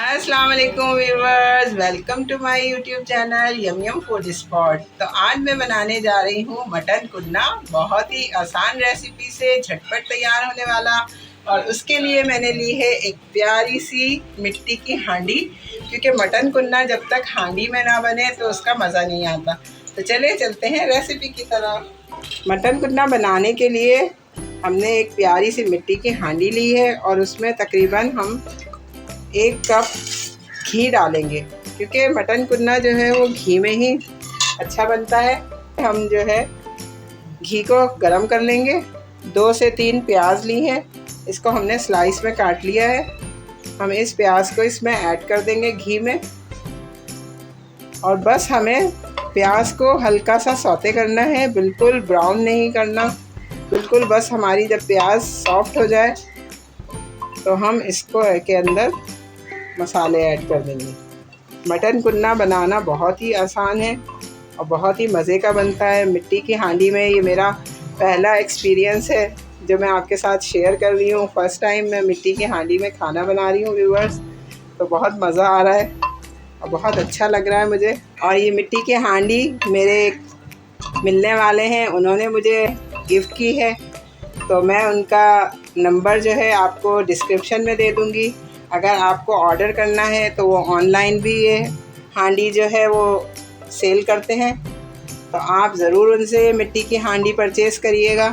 अस्सलाम वालेकुम viewers, welcome to my YouTube channel yum yum food spot. तो आज मैं बनाने जा रही हूँ मटन कुन्ना। बहुत ही आसान रेसिपी से झटपट तैयार होने वाला। और उसके लिए मैंने ली है एक प्यारी सी मिट्टी की हांडी, क्योंकि मटन कुन्ना जब तक हांडी में ना बने तो उसका मज़ा नहीं आता। तो चलिए चलते हैं रेसिपी की तरफ। मटन कुन्ना बनाने के लिए हमने एक प्यारी सी मिट्टी की हांडी ली है और उसमें तकरीबन हम 1 कप घी डालेंगे, क्योंकि मटन कुन्ना जो है वो घी में ही अच्छा बनता है। हम जो है घी को गरम कर लेंगे। 2 से 3 प्याज ली हैं, इसको हमने स्लाइस में काट लिया है। हम इस प्याज को इसमें ऐड कर देंगे घी में, और बस हमें प्याज को हल्का सा सौते करना है, बिल्कुल ब्राउन नहीं करना। बिल्कुल बस हमारी जब प्याज सॉफ्ट हो जाए तो हम इसको के अंदर मसाले ऐड कर देंगे। मटन कुन्ना बनाना बहुत ही आसान है और बहुत ही मज़े का बनता है। मिट्टी की हांडी में ये मेरा पहला एक्सपीरियंस है जो मैं आपके साथ शेयर कर रही हूँ। फ़र्स्ट टाइम मैं मिट्टी की हांडी में खाना बना रही हूँ व्यूअर्स, तो बहुत मज़ा आ रहा है और बहुत अच्छा लग रहा है मुझे। और ये मिट्टी की हांडी मेरे मिलने वाले हैं, उन्होंने मुझे गिफ्ट की है, तो मैं उनका नंबर जो है आपको डिस्क्रिप्शन में दे दूँगी। अगर आपको ऑर्डर करना है तो वो ऑनलाइन भी ये हांडी जो है वो सेल करते हैं, तो आप ज़रूर उनसे मिट्टी की हांडी परचेज़ करिएगा,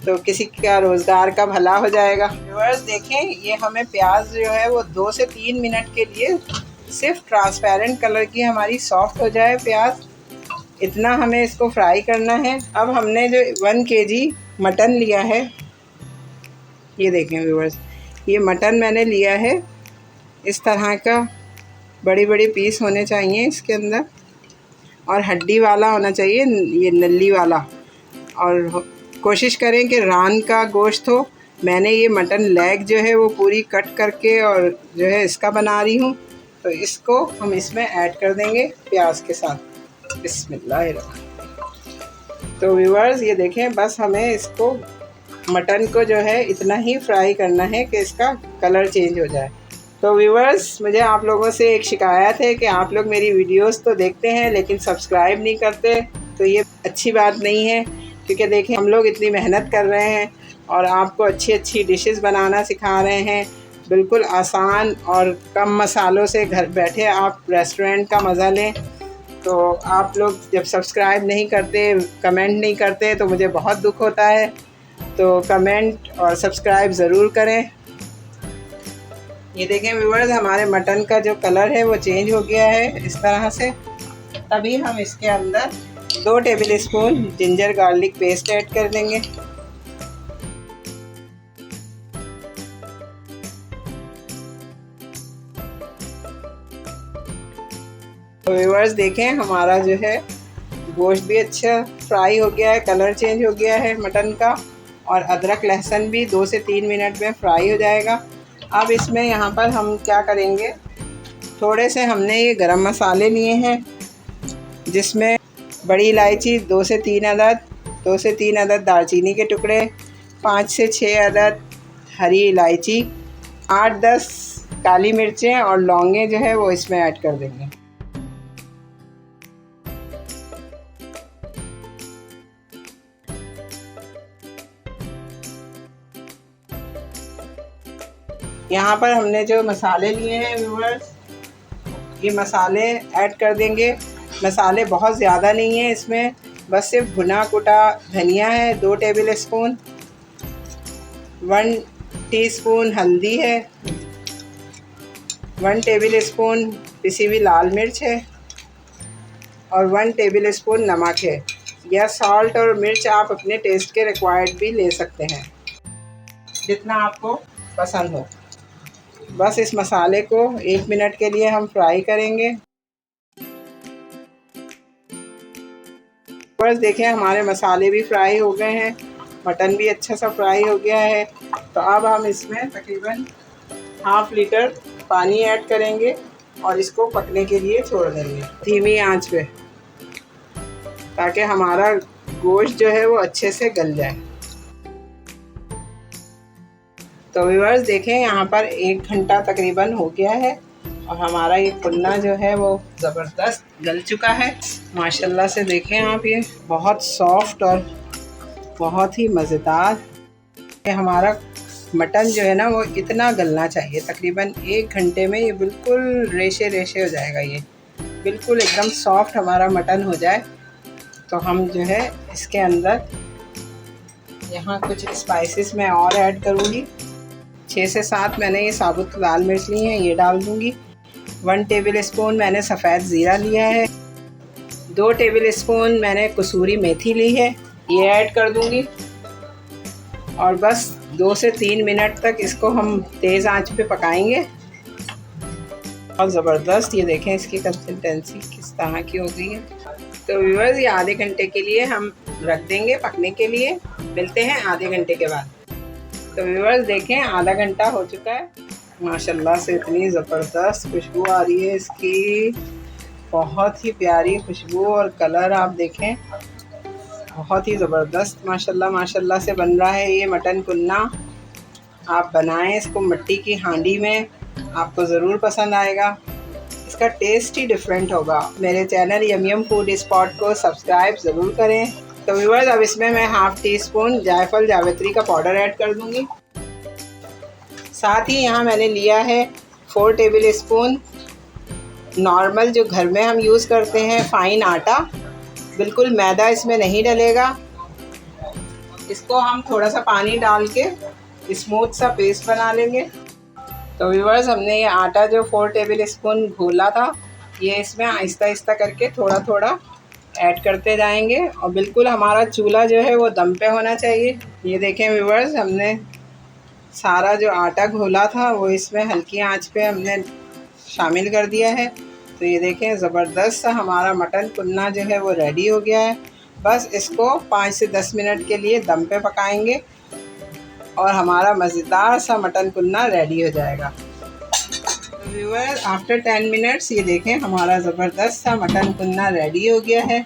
तो किसी का रोज़गार का भला हो जाएगा। व्यूअर्स देखें, ये हमें प्याज जो है वो 2 से 3 मिनट के लिए सिर्फ ट्रांसपेरेंट कलर की हमारी सॉफ्ट हो जाए प्याज, इतना हमें इसको फ्राई करना है। अब हमने जो 1 kg मटन लिया है, ये देखें व्यूअर्स, ये मटन मैंने लिया है। इस तरह का बड़ी बड़ी पीस होने चाहिए इसके अंदर, और हड्डी वाला होना चाहिए, ये नली वाला। और कोशिश करें कि रान का गोश्त हो। मैंने ये मटन लेग जो है वो पूरी कट करके और जो है इसका बना रही हूँ, तो इसको हम इसमें ऐड कर देंगे प्याज के साथ। बिस्मिल्लाहिर्रहमानिर्रहीम। तो व्यूअर्स ये देखें, बस हमें इसको मटन को जो है इतना ही फ्राई करना है कि इसका कलर चेंज हो जाए। तो व्यूअर्स, मुझे आप लोगों से एक शिकायत है कि आप लोग मेरी वीडियोस तो देखते हैं लेकिन सब्सक्राइब नहीं करते, तो ये अच्छी बात नहीं है। क्योंकि देखिए, हम लोग इतनी मेहनत कर रहे हैं और आपको अच्छी अच्छी डिशेस बनाना सिखा रहे हैं, बिल्कुल आसान और कम मसालों से घर बैठे आप रेस्टोरेंट का मज़ा लें। तो आप लोग जब सब्सक्राइब नहीं करते, कमेंट नहीं करते, तो मुझे बहुत दुख होता है। तो कमेंट और सब्सक्राइब ज़रूर करें। ये देखें व्यूअर्स, हमारे मटन का जो कलर है वो चेंज हो गया है इस तरह से। तभी हम इसके अंदर 2 table spoon ginger garlic paste add कर देंगे। तो व्यूअर्स देखें, हमारा जो है गोश्त भी अच्छा फ्राई हो गया है, कलर चेंज हो गया है मटन का, और अदरक लहसुन भी 2 से 3 मिनट में फ्राई हो जाएगा। अब इसमें यहाँ पर हम क्या करेंगे, थोड़े से हमने ये गरम मसाले लिए हैं, जिसमें बड़ी इलायची 2 से 3 अदद, 2 से 3 अदद दालचीनी के टुकड़े, 5 से 6 अदद हरी इलायची, 8-10 काली मिर्चें और लौंगे जो है वो इसमें ऐड कर देंगे। यहाँ पर हमने जो मसाले लिए हैं व्यूअर्स, ये मसाले ऐड कर देंगे। मसाले बहुत ज़्यादा नहीं है इसमें, बस सिर्फ भुना कुटा धनिया है 2 टेबल स्पून, 1 टीस्पून हल्दी है, 1 टेबल स्पून पिसी हुई लाल मिर्च है, और 1 टेबल स्पून नमक है। या सॉल्ट और मिर्च आप अपने टेस्ट के रिक्वायर्ड भी ले सकते हैं, जितना आपको पसंद हो। बस इस मसाले को 1 मिनट के लिए हम फ्राई करेंगे। बस देखें, हमारे मसाले भी फ्राई हो गए हैं, मटन भी अच्छा सा फ्राई हो गया है। तो अब हम इसमें तकरीबन ½ लीटर पानी ऐड करेंगे और इसको पकने के लिए छोड़ देंगे धीमी आंच पे, ताकि हमारा गोश्त जो है वो अच्छे से गल जाए। तो व्यूअर्स देखें, यहाँ पर 1 घंटा तकरीबन हो गया है और हमारा ये कुन्ना जो है वो ज़बरदस्त गल चुका है माशाल्लाह से। देखें आप, ये बहुत सॉफ्ट और बहुत ही मज़ेदार। ये हमारा मटन जो है ना वो इतना गलना चाहिए, तकरीबन 1 घंटे में ये बिल्कुल रेशे रेशे हो जाएगा। ये बिल्कुल एकदम सॉफ्ट हमारा मटन हो जाए तो हम जो है इसके अंदर यहाँ कुछ स्पाइसेस मैं और ऐड करूँगी। 6 से 7 मैंने ये साबुत लाल मिर्च ली हैं, ये डाल दूँगी। 1 टेबल स्पून मैंने सफ़ेद ज़ीरा लिया है। 2 टेबल स्पून मैंने कसूरी मेथी ली है, ये ऐड कर दूँगी। और बस 2 से 3 मिनट तक इसको हम तेज़ आंच पे पकाएंगे। और ज़बरदस्त ये देखें इसकी कंसिस्टेंसी किस तरह की हो गई है। तो व्यूअर्स, ये आधे घंटे के लिए हम रख देंगे पकने के लिए। मिलते हैं आधे घंटे के बाद। तो व्यूअर्स देखें, आधा घंटा हो चुका है। माशाल्लाह से इतनी ज़बरदस्त खुशबू आ रही है इसकी, बहुत ही प्यारी खुशबू। और कलर आप देखें, बहुत ही ज़बरदस्त माशाल्लाह माशाल्लाह से बन रहा है ये मटन कुन्ना। आप बनाएं इसको मिट्टी की हांडी में, आपको ज़रूर पसंद आएगा। इसका टेस्ट ही डिफरेंट होगा। मेरे चैनल यम फूड स्पॉट को सब्सक्राइब ज़रूर करें। तो व्यूअर्स, अब इसमें मैं ½ टीस्पून जायफल जावित्री का पाउडर ऐड कर दूंगी। साथ ही यहाँ मैंने लिया है 4 टेबल स्पून नॉर्मल जो घर में हम यूज़ करते हैं फ़ाइन आटा, बिल्कुल मैदा इसमें नहीं डलेगा। इसको हम थोड़ा सा पानी डाल के स्मूथ सा पेस्ट बना लेंगे। तो व्यूअर्स, हमने ये आटा जो 4 टेबल स्पून घोला था, ये इसमें आहिस्ता आहिस्ता करके थोड़ा थोड़ा ऐड करते जाएंगे। और बिल्कुल हमारा चूल्हा जो है वो दम पे होना चाहिए। ये देखें व्यूअर्स, हमने सारा जो आटा घोला था वो इसमें हल्की आंच पे हमने शामिल कर दिया है। तो ये देखें, ज़बरदस्त सा हमारा मटन कुन्ना जो है वो रेडी हो गया है। बस इसको 5 से 10 मिनट के लिए दम पे पकाएंगे और हमारा मज़ेदार सा मटन कुन्ना रेडी हो जाएगा। तो व्यूअर्स, आफ्टर 10 मिनट्स ये देखें हमारा ज़बरदस्त सा मटन कुन्ना रेडी हो गया है।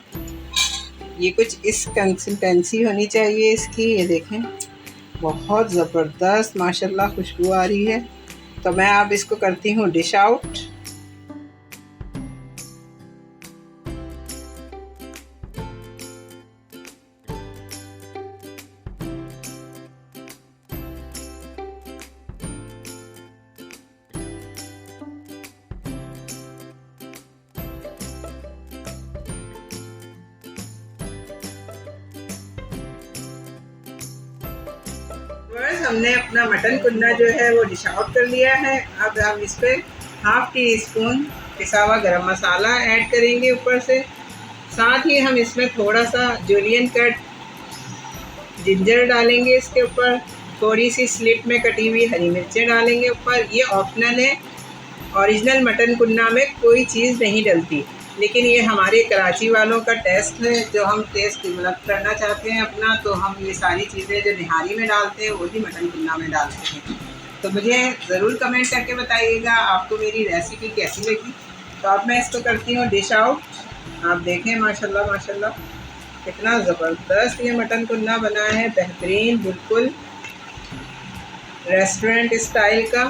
ये कुछ इस कंसिस्टेंसी होनी चाहिए इसकी। ये देखें, बहुत ज़बरदस्त माशाल्लाह खुशबू आ रही है। तो मैं अब इसको करती हूँ डिश आउट। हमने अपना मटन कुन्ना जो है वो डिश आउट कर लिया है। अब हम इस पर ½ टीस्पून पिसा हुआ गरम मसाला ऐड करेंगे ऊपर से। साथ ही हम इसमें थोड़ा सा जूलियन कट जिंजर डालेंगे इसके ऊपर। थोड़ी सी स्लिट में कटी हुई हरी मिर्चें डालेंगे ऊपर। ये ऑप्शनल है, ओरिजिनल मटन कुन्ना में कोई चीज़ नहीं डलती, लेकिन ये हमारे कराची वालों का टेस्ट है। जो हम टेस्ट डेवलप करना चाहते हैं अपना, तो हम ये सारी चीज़ें जो निहारी में डालते हैं वो भी मटन कुन्ना में डालते हैं। तो मुझे ज़रूर कमेंट करके बताइएगा आपको मेरी रेसिपी कैसी लगी। तो अब मैं इसको करती हूँ डिश आउट। आप देखें माशाल्लाह माशाल्लाह कितना ज़बरदस्त ये मटन कुन्ना बना है, बेहतरीन, बिल्कुल रेस्टोरेंट स्टाइल का।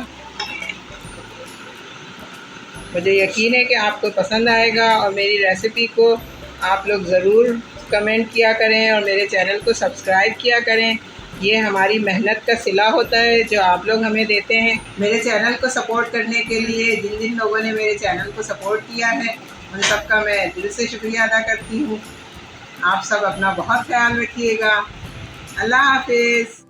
मुझे यकीन है कि आपको पसंद आएगा और मेरी रेसिपी को आप लोग ज़रूर कमेंट किया करें और मेरे चैनल को सब्सक्राइब किया करें। ये हमारी मेहनत का सिला होता है जो आप लोग हमें देते हैं। मेरे चैनल को सपोर्ट करने के लिए जिन जिन लोगों ने मेरे चैनल को सपोर्ट किया है उन सब का मैं दिल से शुक्रिया अदा करती हूँ। आप सब अपना बहुत ख्याल रखिएगा। अल्लाह हाफिज़।